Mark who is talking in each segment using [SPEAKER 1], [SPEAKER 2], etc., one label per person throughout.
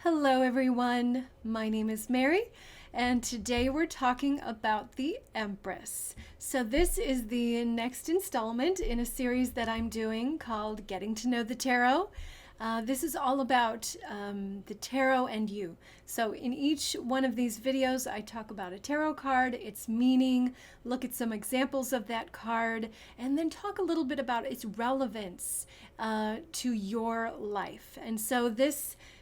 [SPEAKER 1] Hello everyone, my name is Mary and today we're talking about the Empress. So this is the next installment in a series that I'm doing called Getting to Know the Tarot. This is all about the tarot and you. So in each one of these videos I talk about a tarot card, its meaning, look at some examples of that card, and then talk a little bit about its relevance to your life. And so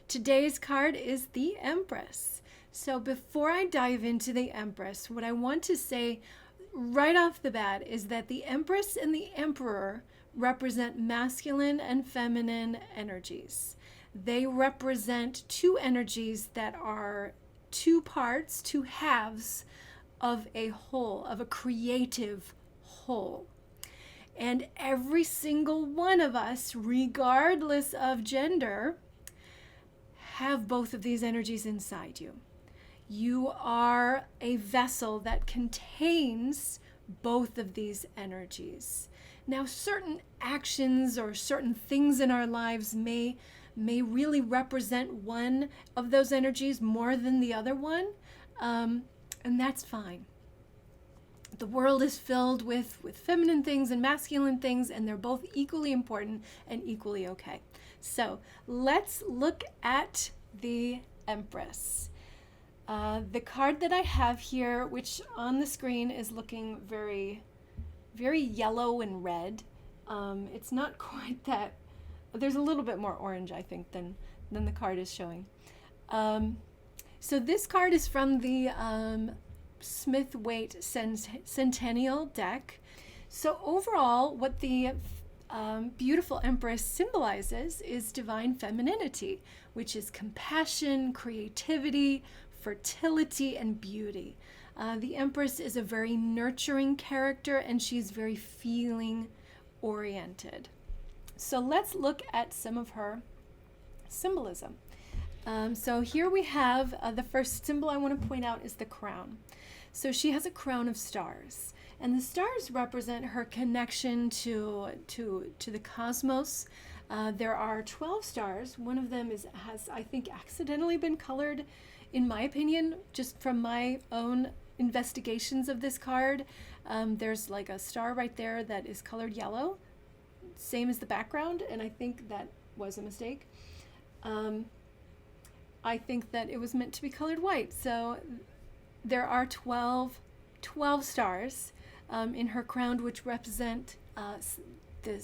[SPEAKER 1] today's card is the Empress. So before I dive into the Empress, what I want to say right off the bat is that the Empress and the Emperor represent masculine and feminine energies. They represent two energies that are two parts, two halves of a whole, of a creative whole. And every single one of us, regardless of gender, have both of these energies inside you. You are a vessel that contains both of these energies. Now, certain actions or certain things in our lives may really represent one of those energies more than the other one, and that's fine. The world is filled with feminine things and masculine things, and they're both equally important and equally okay. So let's look at the Empress. The card that I have here, which on the screen is looking very, very yellow and red. It's not quite that. There's a little bit more orange, I think, than the card is showing. So this card is from the Smith-Waite Centennial deck. So overall, what the beautiful Empress symbolizes is divine femininity, which is compassion, creativity, fertility, and beauty. The Empress is a very nurturing character, and she's very feeling oriented. So let's look at some of her symbolism. So here we have the first symbol I want to point out is the crown. So she has a crown of stars, and the stars represent her connection to the cosmos. There are 12 stars. One of them has, I think, accidentally been colored, in my opinion, just from my own investigations of this card. There's like a star right there that is colored yellow, same as the background, and I think that was a mistake. I think that it was meant to be colored white. So there are 12 stars in her crown, which represent the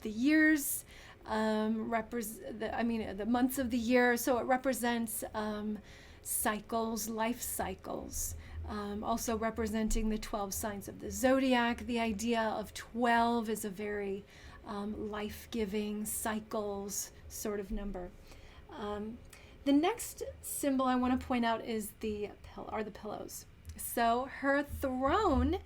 [SPEAKER 1] years, the months of the year. So it represents cycles, life cycles. Also representing the 12 signs of the zodiac. The idea of 12 is a very life-giving cycles sort of number. The next symbol I want to point out is the pillows. So her throne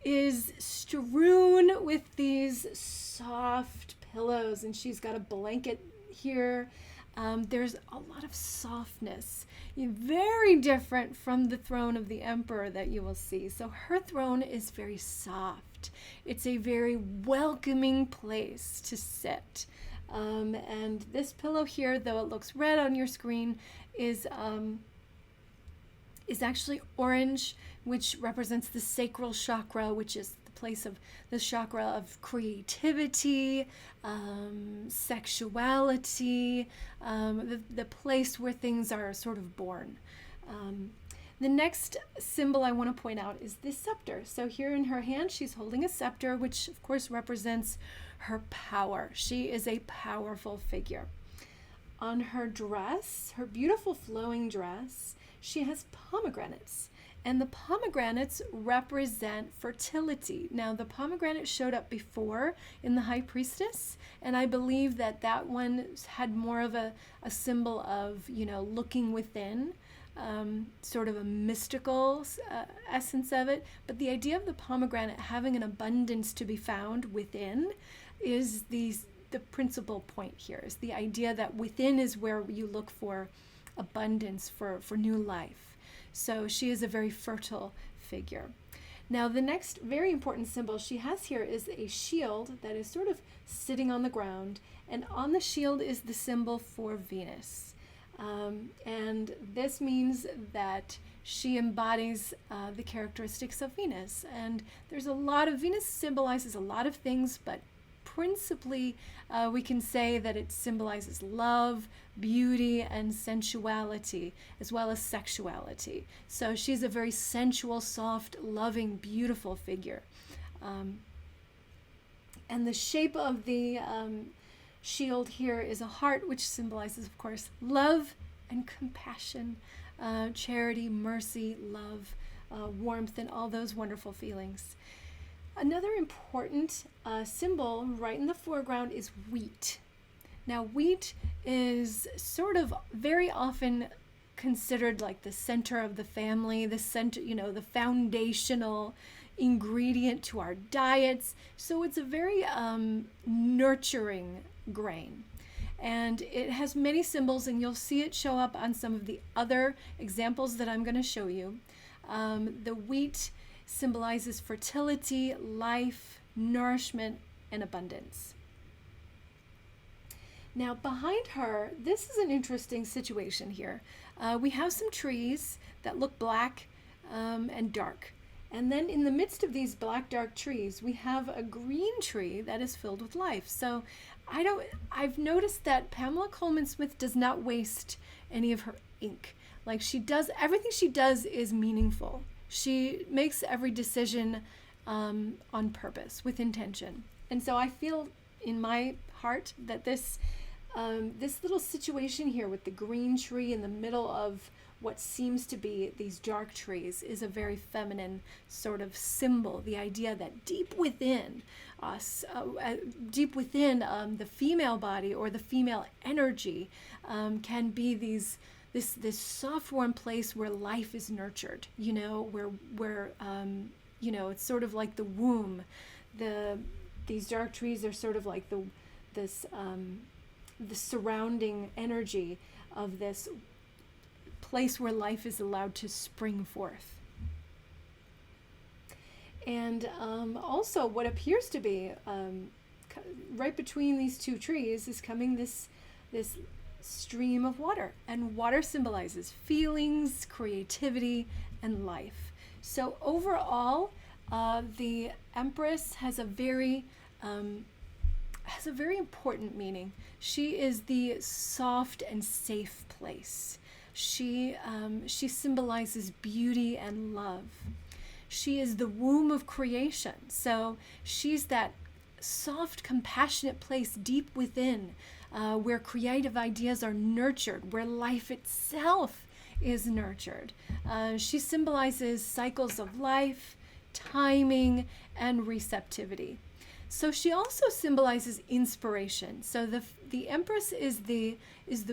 [SPEAKER 1] is strewn with these soft pillows, and she's got a blanket here. There's a lot of softness, very different from the throne of the Emperor that you will see. So her throne is very soft. It's a very welcoming place to sit. And this pillow here, though it looks red on your screen, is actually orange, which represents the sacral chakra, which is the place of the chakra of creativity, sexuality, the place where things are sort of born. The next symbol I want to point out is this scepter. So here in her hand, she's holding a scepter, which of course represents her power. She is a powerful figure. On her dress, her beautiful flowing dress, she has pomegranates. And the pomegranates represent fertility. Now, the pomegranate showed up before in the High Priestess, and I believe that one had more of a symbol of, looking within, sort of a mystical essence of it. But the idea of the pomegranate having an abundance to be found within is the principal point here, is the idea that within is where you look for abundance, for new life. So she is a very fertile figure. Now, the next very important symbol she has here is a shield that is sort of sitting on the ground, and on the shield is the symbol for Venus. And this means that she embodies the characteristics of Venus. And there's a lot of, Venus symbolizes a lot of things, but principally we can say that it symbolizes love, beauty, and sensuality, as well as sexuality. So she's a very sensual, soft, loving, beautiful figure. And the shape of the shield here is a heart, which symbolizes, of course, love and compassion, charity, mercy, love, warmth, and all those wonderful feelings. Another important symbol right in the foreground is wheat. Now, wheat is sort of very often considered like the center of the family, the center, the foundational ingredient to our diets. So it's a very nurturing grain. And it has many symbols, and you'll see it show up on some of the other examples that I'm going to show you. The wheat symbolizes fertility, life, nourishment, and abundance. Now, behind her, this is an interesting situation here. We have some trees that look black and dark. And then in the midst of these black, dark trees, we have a green tree that is filled with life. So I've noticed that Pamela Colman Smith does not waste any of her ink. Like, she does, everything she does is meaningful. She makes every decision on purpose, with intention. And so I feel in my heart that this little situation here with the green tree in the middle of what seems to be these dark trees is a very feminine sort of symbol. The idea that deep within us, deep within the female body or the female energy can be this soft, warm place where life is nurtured. Where it's sort of like the womb. These dark trees are sort of like the surrounding energy of this place where life is allowed to spring forth. And also what appears to be right between these two trees is coming this stream of water. And water symbolizes feelings, creativity, and life. So overall, the Empress has a very important meaning. She is the soft and safe place. She symbolizes beauty and love. She is the womb of creation. So she's that soft, compassionate place deep within where creative ideas are nurtured, where life itself is nurtured. She symbolizes cycles of life, timing, and receptivity. So she also symbolizes inspiration. So the Empress is the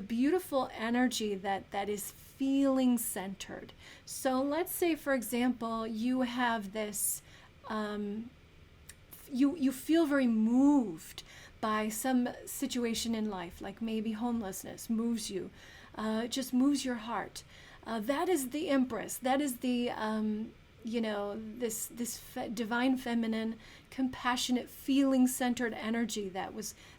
[SPEAKER 1] beautiful energy that is feeling centered. So let's say, for example, you have this, you feel very moved by some situation in life, like maybe homelessness moves you, it just moves your heart. That is the Empress. That is the this divine feminine, compassionate, feeling-centered energy that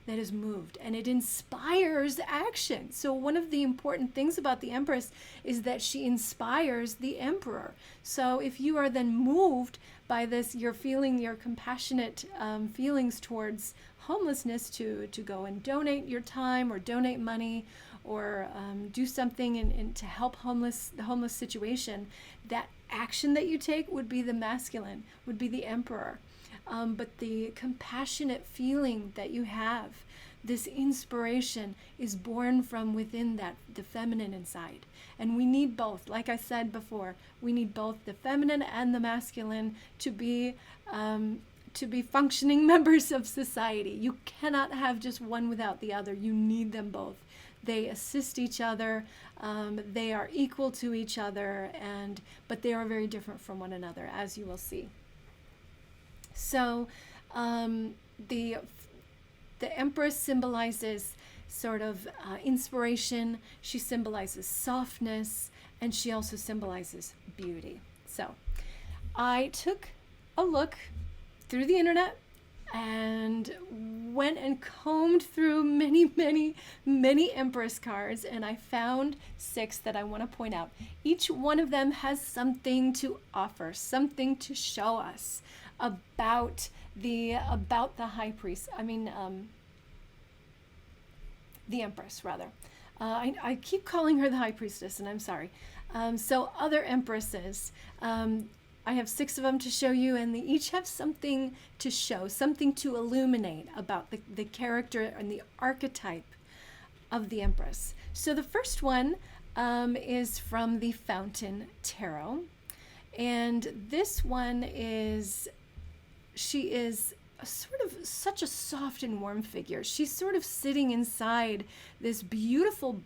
[SPEAKER 1] is moved, and it inspires action. So one of the important things about the Empress is that she inspires the Emperor. So if you are then moved by this, you're feeling your compassionate feelings towards homelessness, to go and donate your time or donate money or do something to help the homeless situation, that action that you take would be the masculine, would be the Emperor. But the compassionate feeling that you have, this inspiration, is born from within the feminine inside. And we need both. Like I said before, we need both the feminine and the masculine to be functioning members of society. You cannot have just one without the other. You need them both. They assist each other. They are equal to each other, but they are very different from one another, as you will see. So the Empress symbolizes sort of inspiration. She symbolizes softness, and she also symbolizes beauty. So I took a look through the internet and went and combed through many, many, many Empress cards, and I found 6 that I want to point out. Each one of them has something to offer, something to show us about the high priest. The Empress, rather. I keep calling her the High Priestess, and I'm sorry. So other Empresses, I have 6 of them to show you, and they each have something to show, something to illuminate about the character and the archetype of the Empress. So the first one is from the Fountain Tarot, and this one she is sort of such a soft and warm figure. She's sort of sitting inside this beautiful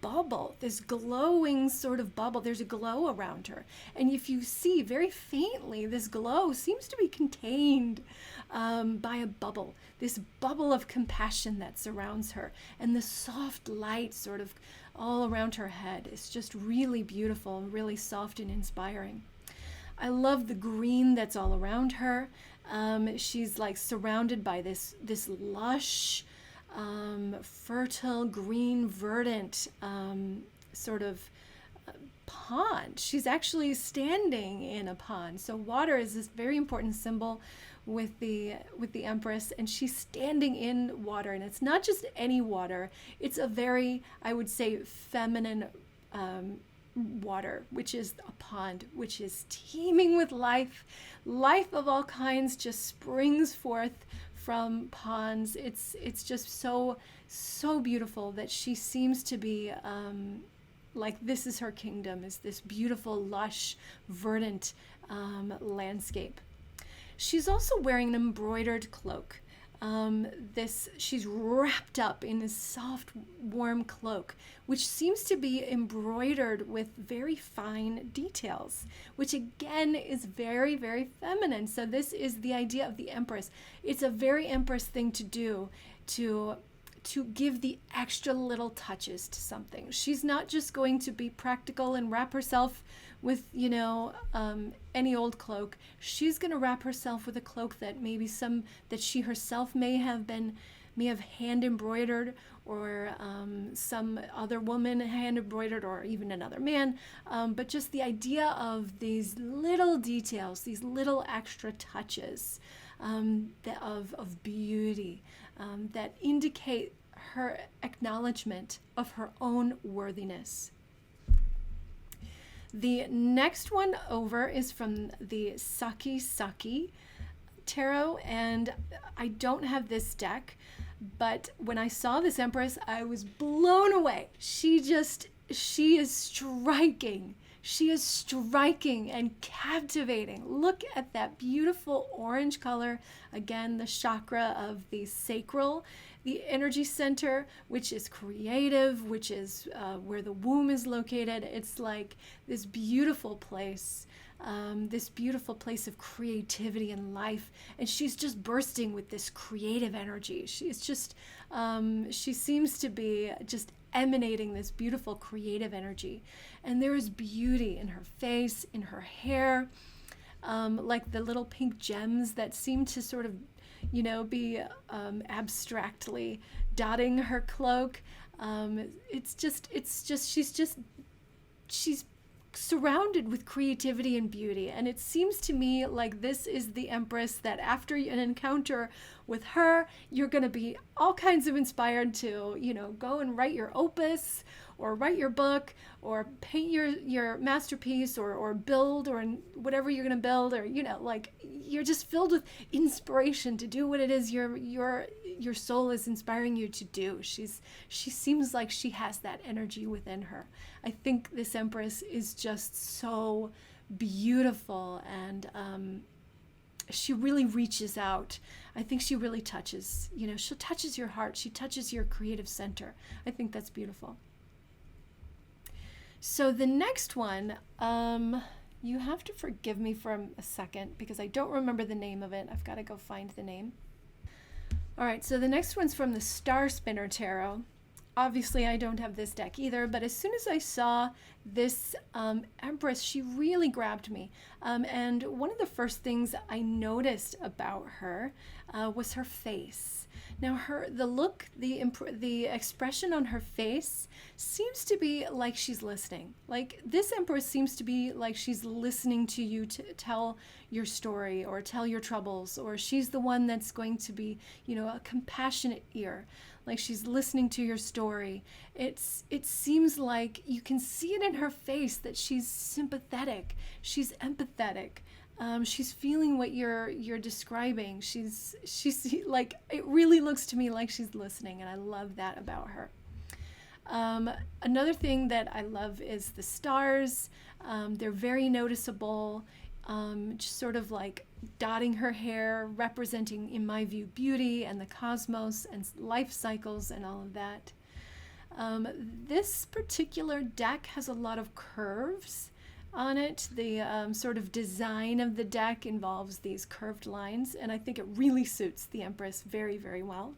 [SPEAKER 1] bubble, this glowing sort of bubble. There's a glow around her. And if you see very faintly, this glow seems to be contained by a bubble, this bubble of compassion that surrounds her. And the soft light sort of all around her head is just really beautiful and really soft and inspiring. I love the green that's all around her. She's like surrounded by this lush, fertile, green, verdant sort of pond. She's actually standing in a pond. So water is this very important symbol with the Empress, and she's standing in water. And it's not just any water. It's a very, I would say, feminine water, which is a pond, which is teeming with life. Life of all kinds just springs forth from ponds. It's just so beautiful that she seems to be like this is her kingdom, is this beautiful, lush, verdant landscape. She's also wearing an embroidered cloak. She's wrapped up in this soft, warm cloak, which seems to be embroidered with very fine details, which again is very, very feminine. So this is the idea of the Empress. It's a very Empress thing to do, to give the extra little touches to something. She's not just going to be practical and wrap herself with, any old cloak. She's going to wrap herself with a cloak that maybe that she herself may have hand embroidered, or some other woman hand embroidered, or even another man. But just the idea of these little details, these little extra touches of beauty that indicate her acknowledgement of her own worthiness. The next one over is from the Sakki Tarot, and I don't have this deck, but when I saw this Empress, I was blown away. She is striking. She is striking and captivating. Look at that beautiful orange color. Again, the chakra of the sacral, the energy center, which is creative, which is where the womb is located. It's like this beautiful place of creativity and life. And she's just bursting with this creative energy. She's just, she seems to be just emanating this beautiful creative energy. And there is beauty in her face, in her hair, like the little pink gems that seem to sort of, be abstractly dotting her cloak. She's surrounded with creativity and beauty. And it seems to me like this is the Empress that after an encounter with her, you're going to be all kinds of inspired to, go and write your opus, or write your book, or paint your masterpiece, or build, or whatever you're going to build, or, you're just filled with inspiration to do what it is your soul is inspiring you to do. She seems like she has that energy within her. I think this Empress is just so beautiful, and she really reaches out. I think she really touches, she touches your heart. She touches your creative center. I think that's beautiful. So the next one, you have to forgive me for a second because I don't remember the name of it. I've got to go find the name. All right, so the next one's from the Star Spinner Tarot. Obviously, I don't have this deck either, but as soon as I saw this Empress, she really grabbed me. And one of the first things I noticed about her was her face. Now, the look, the expression on her face seems to be like she's listening. Like this Empress seems to be like she's listening to you to tell your story or tell your troubles, or she's the one that's going to be, a compassionate ear. Like she's listening to your story. It seems like you can see it in her face that she's sympathetic. She's empathetic. She's feeling what you're describing. She's like, it really looks to me like she's listening, and I love that about her. Another thing that I love is the stars. They're very noticeable, just sort of like dotting her hair, representing, in my view, beauty and the cosmos and life cycles and all of that. This particular deck has a lot of curves on it. The sort of design of the deck involves these curved lines, and I think it really suits the Empress very, very well.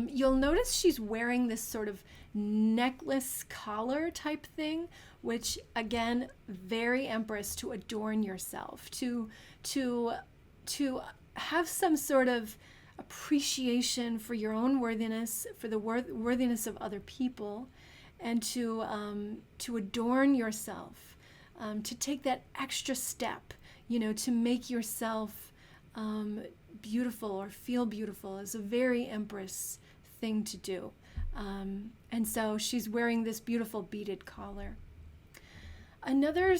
[SPEAKER 1] You'll notice she's wearing this sort of necklace collar type thing, which again, very Empress, to adorn yourself, to have some sort of appreciation for your own worthiness, for the worthiness of other people, and to adorn yourself, to take that extra step, to make yourself beautiful or feel beautiful is a very Empress thing to do. And so she's wearing this beautiful beaded collar. Another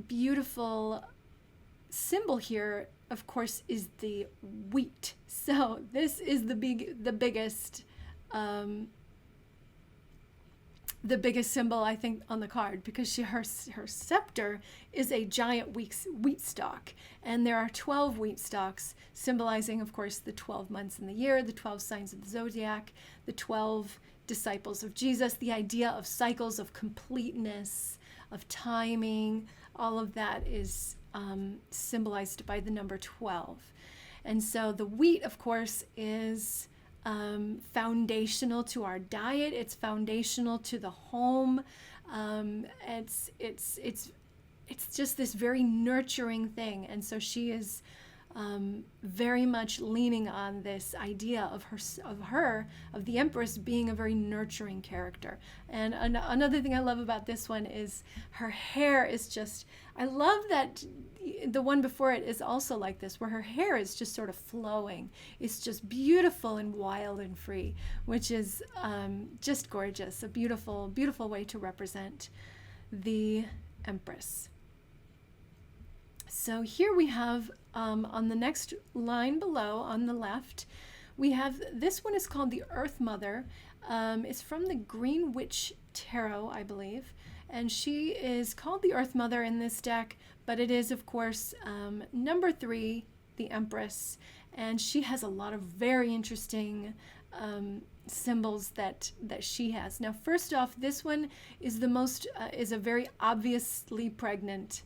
[SPEAKER 1] beautiful symbol here, of course, is the wheat. So this is the biggest symbol, I think, on the card, because her scepter is a giant wheat stalk, and there are 12 wheat stalks, symbolizing, of course, the 12 months in the year, the 12 signs of the zodiac, the 12 disciples of Jesus, the idea of cycles of completeness, of timing. All of that is symbolized by the number 12. And so the wheat, of course, is foundational to our diet. It's foundational to the home. It's just this very nurturing thing. And so she is very much leaning on this idea of the Empress being a very nurturing character. And another thing I love about this one is her hair is just, I love that the one before it is also like this, where her hair is just sort of flowing. It's just beautiful and wild and free, which is just gorgeous. A beautiful, beautiful way to represent the Empress. So here we have, on the next line below on the left, we have, this one is called the Earth Mother. It's from the Green Witch Tarot, I believe. And she is called the Earth Mother in this deck, but it is, of course, number 3, the Empress. And she has a lot of very interesting symbols that she has. Now, first off, this one is is a very obviously pregnant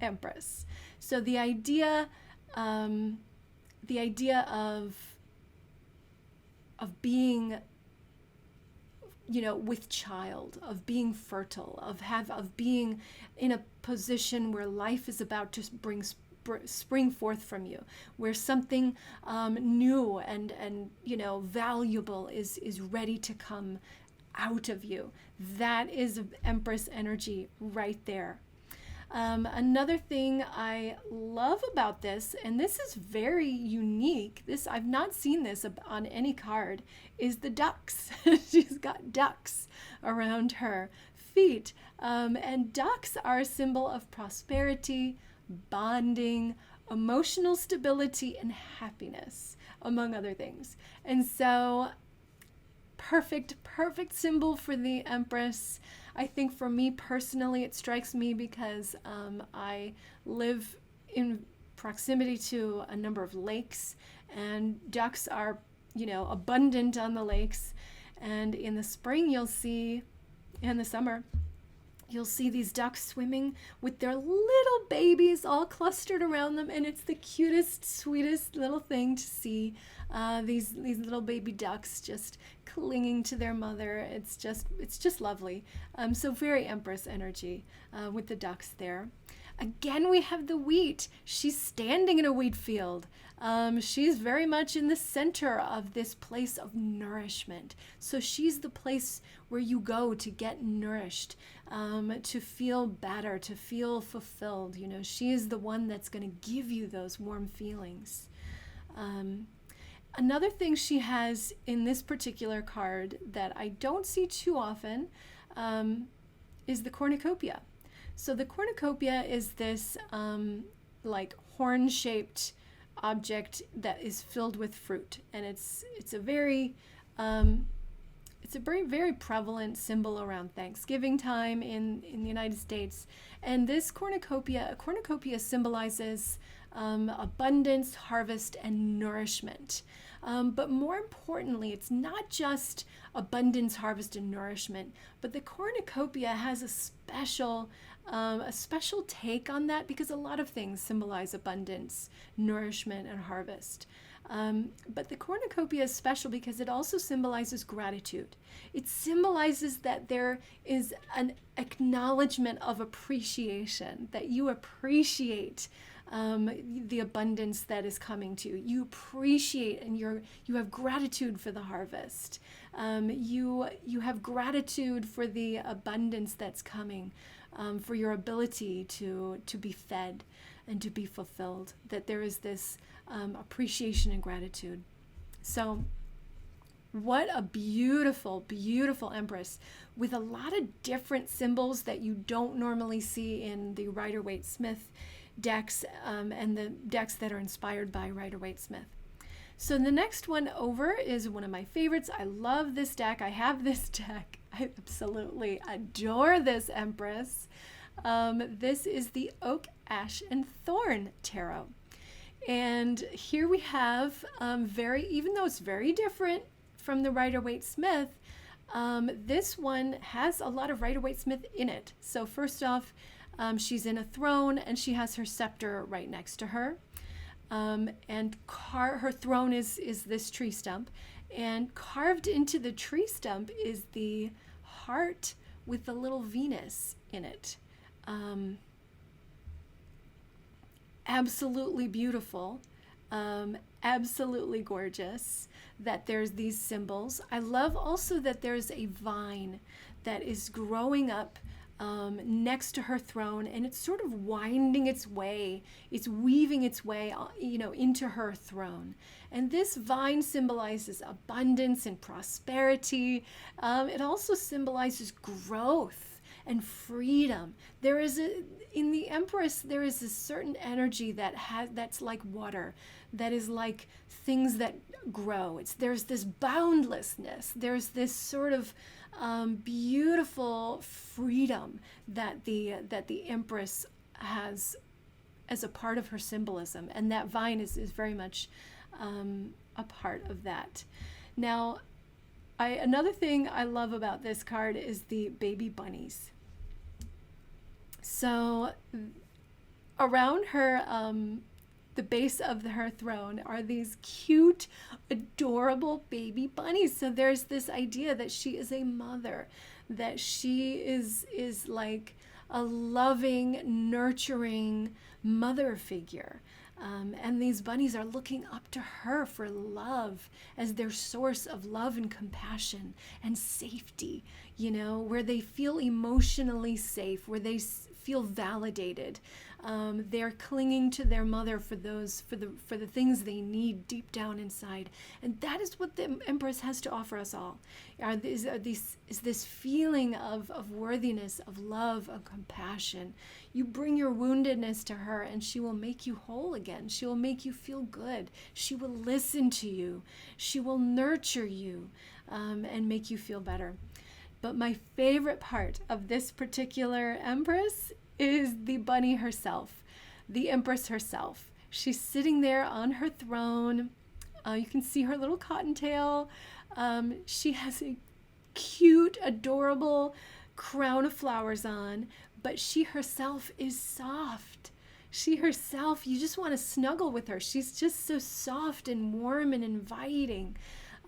[SPEAKER 1] Empress. So the idea of being, with child, of being fertile, of being in a position where life is about to spring forth from you, where something new and valuable is ready to come out of you. That is Empress energy right there. Another thing I love about this, and this is very unique, I've not seen this on any card, is the ducks. She's got ducks around her feet. And ducks are a symbol of prosperity, bonding, emotional stability, and happiness, among other things. And so perfect symbol for the Empress. I think for me personally, it strikes me because I live in proximity to a number of lakes, and ducks are, abundant on the lakes. And in the spring, you'll see, in the summer, You'll see these ducks swimming with their little babies all clustered around them, and it's the cutest, sweetest little thing to see. These little baby ducks just clinging to their mother. It's just lovely. So very Empress energy with the ducks there. Again, we have the wheat. She's standing in a wheat field. She's very much in the center of this place of nourishment. So she's the place where you go to get nourished, to feel better, to feel fulfilled. You know, she is the one that's going to give you those warm feelings. Another thing she has in this particular card that I don't see too often is the cornucopia. So the cornucopia is this like horn-shaped object that is filled with fruit, and it's a very very prevalent symbol around Thanksgiving time in the United States. And this cornucopia symbolizes abundance, harvest, and nourishment. But more importantly, it's not just abundance, harvest, and nourishment, but the cornucopia has a special take on that, because a lot of things symbolize abundance, nourishment, and harvest. But the cornucopia is special because it also symbolizes gratitude. It symbolizes that there is an acknowledgement of appreciation, that you appreciate the abundance that is coming to you. You appreciate, and you have gratitude for the harvest. You have gratitude for the abundance that's coming, for your ability to be fed and to be fulfilled. That there is this appreciation and gratitude. So what a beautiful, beautiful Empress, with a lot of different symbols that you don't normally see in the Rider-Waite-Smith decks, and the decks that are inspired by Rider-Waite-Smith. So the next one over is one of my favorites. I love this deck. I have this deck. I absolutely adore this Empress. This is the Oak, Ash, and Thorn Tarot. And here we have even though it's very different from the Rider-Waite-Smith, this one has a lot of Rider-Waite-Smith in it. So first off, she's in a throne, and she has her scepter right next to her. And her throne is this tree stump. And carved into the tree stump is the heart with the little Venus in it. Absolutely beautiful. Absolutely gorgeous that there's these symbols. I love also that there's a vine that is growing up next to her throne, and it's sort of winding its way, it's weaving its way, into her throne. And this vine symbolizes abundance and prosperity. It also symbolizes growth and freedom. In the Empress, there is a certain energy that's like water, that is like things that grow. There's this boundlessness. There's this sort of beautiful freedom that the Empress has as a part of her symbolism, and that vine is very much a part of that. Now, another thing I love about this card is the baby bunnies. So around her, the base of her throne, are these cute, adorable baby bunnies. So there's this idea that she is a mother, that she is like a loving, nurturing mother figure. And these bunnies are looking up to her for love, as their source of love and compassion and safety, where they feel emotionally safe, where they feel validated. They're clinging to their mother for the things they need deep down inside. And that is what the Empress has to offer us all. Is this feeling of worthiness, of love, of compassion. You bring your woundedness to her, and she will make you whole again. She will make you feel good. She will listen to you. She will nurture you, and make you feel better. But my favorite part of this particular Empress is the bunny herself, the Empress herself. She's sitting there on her throne. You can see her little cottontail. She has a cute, adorable crown of flowers on, but she herself is soft. She herself, you just want to snuggle with her. She's just so soft and warm and inviting.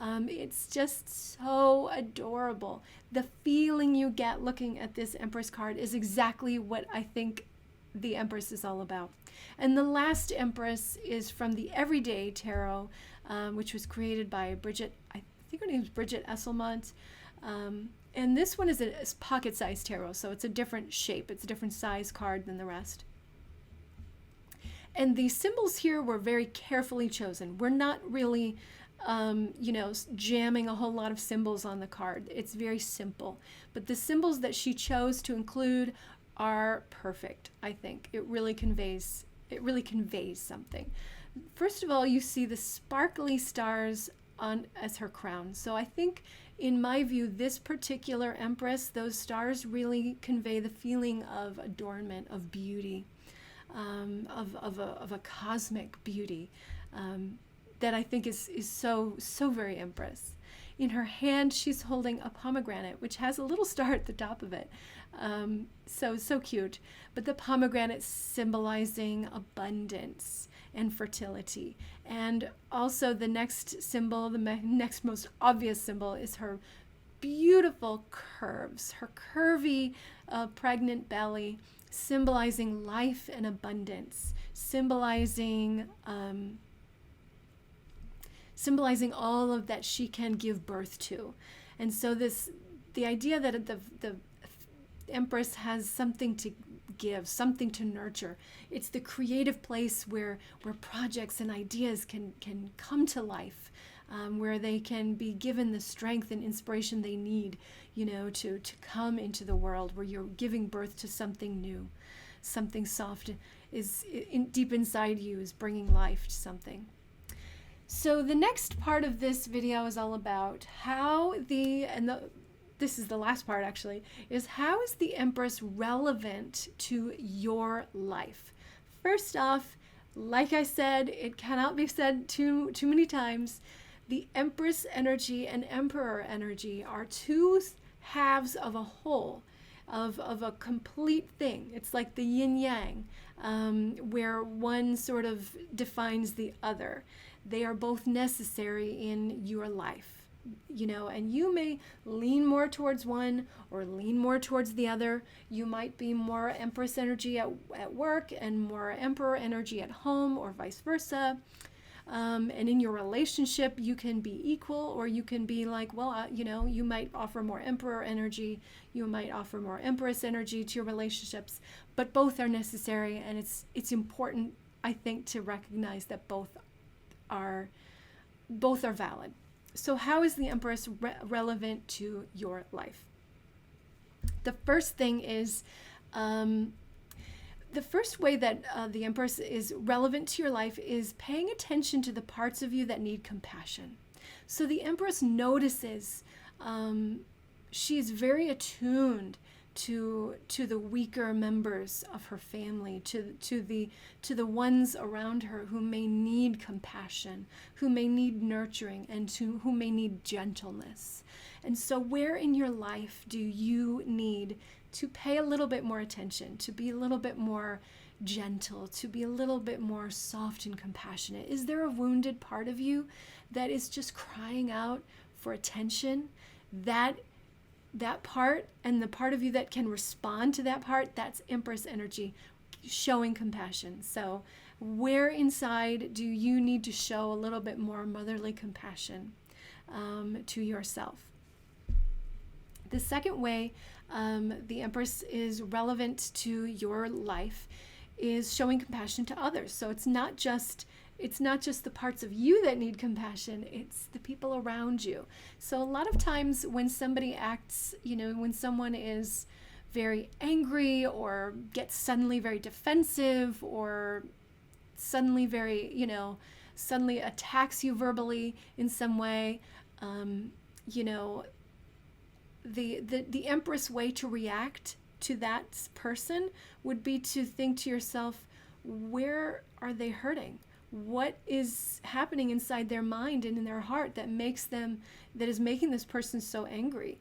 [SPEAKER 1] It's just so adorable. The feeling you get looking at this Empress card is exactly what I think the Empress is all about. And the last Empress is from the Everyday Tarot, which was created by Bridget, I think her name is Bridget Esselmont. And this one is a pocket-sized tarot, so it's a different shape. It's a different size card than the rest. And the symbols here were very carefully chosen. We're not really, jamming a whole lot of symbols on the card. It's very simple. But the symbols that she chose to include are perfect, I think. It really conveys something. First of all, you see the sparkly stars as her crown. So I think, in my view, this particular Empress, those stars really convey the feeling of adornment, of beauty, of a cosmic beauty that I think is so very Empress. In her hand, she's holding a pomegranate, which has a little star at the top of it. So cute. But the pomegranate symbolizing abundance and fertility. And also the next symbol, the next most obvious symbol, is her beautiful curves, her curvy, pregnant belly, symbolizing life and abundance, symbolizing all of that she can give birth to. And so the idea that the Empress has something to give, something to nurture. It's the creative place where projects and ideas can come to life, where they can be given the strength and inspiration they need, to come into the world, where you're giving birth to something new, something soft deep inside you is bringing life to something. So the next part of this video is all about how this is the last part actually, is how is the Empress relevant to your life? First off, like I said, it cannot be said too many times, the Empress energy and Emperor energy are two halves of a whole, of a complete thing. It's like the yin yang, where one sort of defines the other. They are both necessary in your life. And you may lean more towards one or lean more towards the other. You might be more Empress energy at work and more Emperor energy at home, or vice versa. And in your relationship, you can be equal, or you can be like, you might offer more Emperor energy, you might offer more Empress energy to your relationships, but both are necessary, and it's important, I think, to recognize that both are valid. So how is the Empress relevant to your life? The first thing is, the first way that the Empress is relevant to your life is paying attention to the parts of you that need compassion. So the Empress notices, she's very attuned to the weaker members of her family, to the ones around her who may need compassion, who may need nurturing, and who may need gentleness. And so where in your life do you need to pay a little bit more attention, to be a little bit more gentle, to be a little bit more soft and compassionate? Is there a wounded part of you that is just crying out for attention? That part, and the part of you that can respond to that part, that's Empress energy, showing compassion. So where inside do you need to show a little bit more motherly compassion to yourself? The second way the Empress is relevant to your life is showing compassion to others. So it's not just the parts of you that need compassion, it's the people around you. So a lot of times when somebody acts, when someone is very angry or gets suddenly very defensive or suddenly suddenly attacks you verbally in some way, the Empress way to react to that person would be to think to yourself, where are they hurting? What is happening inside their mind and in their heart that is making this person so angry?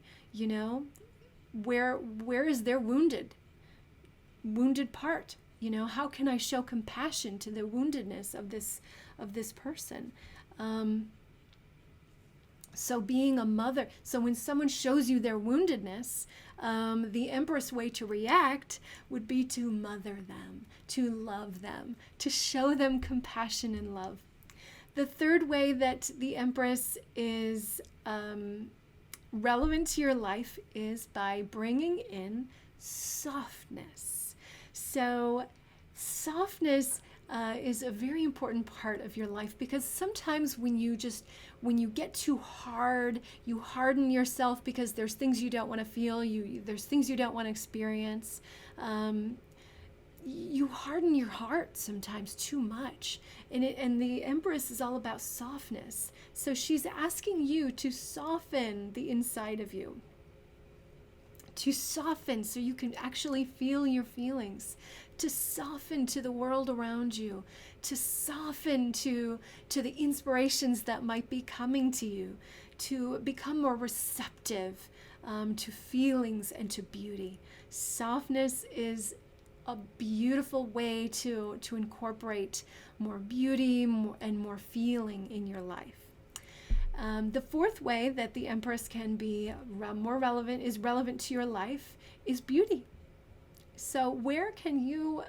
[SPEAKER 1] where is their wounded part? You know, how can I show compassion to the woundedness of this person? So being a mother, so when someone shows you their woundedness, the Empress way to react would be to mother them, to love them, to show them compassion and love. The third way that the Empress is relevant to your life is by bringing in softness. So softness is a very important part of your life, because sometimes when you get too hard, you harden yourself because there's things you don't want to feel, there's things you don't want to experience. You harden your heart sometimes too much. And the Empress is all about softness. So she's asking you to soften the inside of you. To soften so you can actually feel your feelings. To soften to the world around you. To soften to the inspirations that might be coming to you. To become more receptive to feelings and to beauty. Softness is a beautiful way to incorporate more beauty and more feeling in your life. The fourth way that the Empress can be more relevant to your life is beauty. So where can you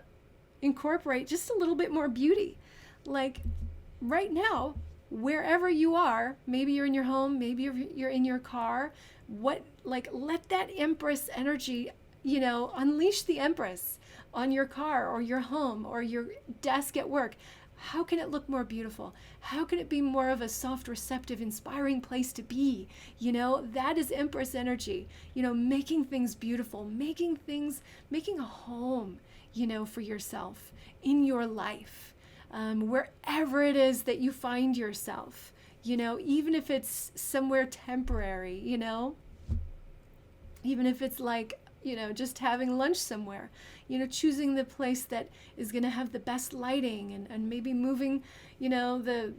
[SPEAKER 1] incorporate just a little bit more beauty? Like right now, wherever you are, maybe you're in your home, maybe you're in your car, let that Empress energy, unleash the Empress on your car or your home or your desk at work. How can it look more beautiful? How can it be more of a soft, receptive, inspiring place to be? That is Empress energy, making things beautiful, making a home, for yourself in your life, wherever it is that you find yourself, even if it's somewhere temporary, even if it's like, just having lunch somewhere, choosing the place that is going to have the best lighting and maybe moving, the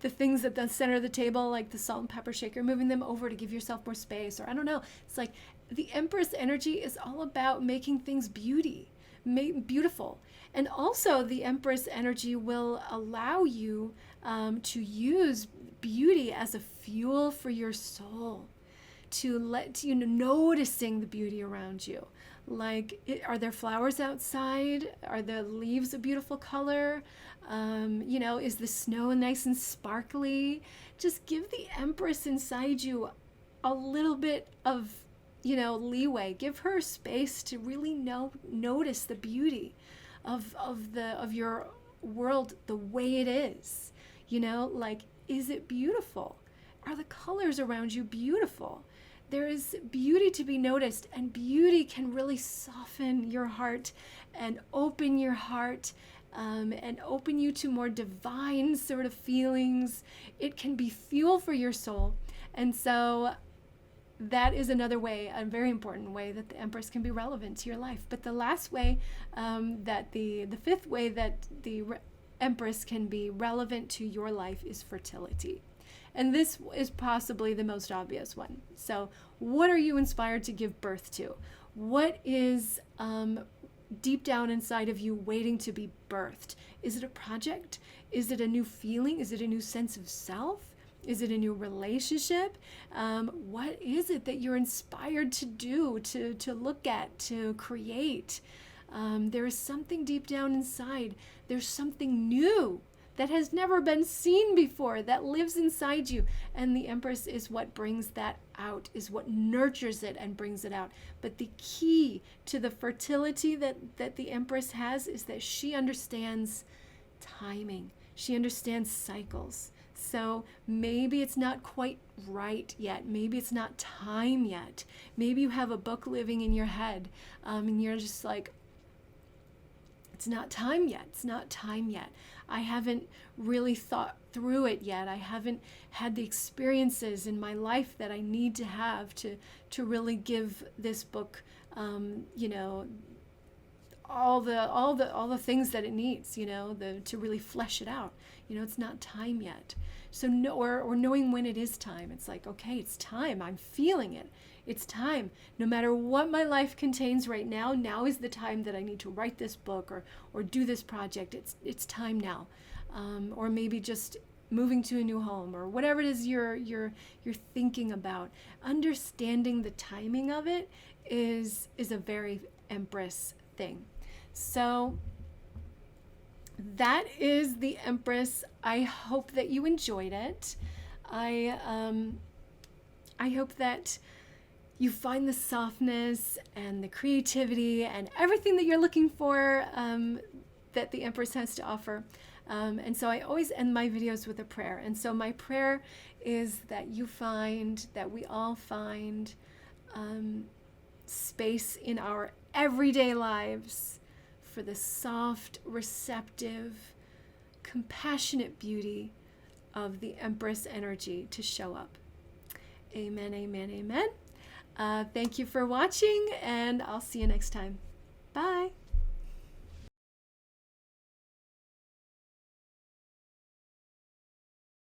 [SPEAKER 1] things at the center of the table, like the salt and pepper shaker, moving them over to give yourself more space, or I don't know. It's like the Empress energy is all about making things beautiful. And also the Empress energy will allow you to use beauty as a fuel for your soul. To let noticing the beauty around you. Like, are there flowers outside? Are the leaves a beautiful color? Is the snow nice and sparkly? Just give the Empress inside you a little bit of, leeway. Give her space to really notice the beauty of your world the way it is. Is it beautiful? Are the colors around you beautiful? There is beauty to be noticed, and beauty can really soften your heart and open your heart and open you to more divine sort of feelings. It can be fuel for your soul. And so that is another way, a very important way that the Empress can be relevant to your life. But the last way, the fifth way that the Empress can be relevant to your life is fertility. And this is possibly the most obvious one. So what are you inspired to give birth to? What is deep down inside of you waiting to be birthed? Is it a project? Is it a new feeling? Is it a new sense of self? Is it a new relationship? What is it that you're inspired to do, to look at, to create? There is something deep down inside. There's something new that has never been seen before, that lives inside you. And the Empress is what brings that out, is what nurtures it and brings it out. But the key to the fertility that the Empress has is that she understands timing. She understands cycles. So maybe it's not quite right yet. Maybe it's not time yet. Maybe you have a book living in your head, and you're just like, it's not time yet. It's not time yet. I haven't really thought through it yet. I haven't had the experiences in my life that I need to have to really give this book, all the things that it needs, to really flesh it out. It's not time yet. So or knowing when it is time. It's like, okay, it's time. I'm feeling it. It's time. No matter what my life contains right now, now is the time that I need to write this book or do this project. It's time now. Or maybe just moving to a new home, or whatever it is you're thinking about. Understanding the timing of it is a very Empress thing. So that is the Empress. I hope that you enjoyed it. I hope that you find the softness and the creativity and everything that you're looking for, that the Empress has to offer. And so I always end my videos with a prayer. And so my prayer is that we all find space in our everyday lives for the soft, receptive, compassionate beauty of the Empress energy to show up. Amen, amen, amen. Thank you for watching, and I'll see you next time. Bye.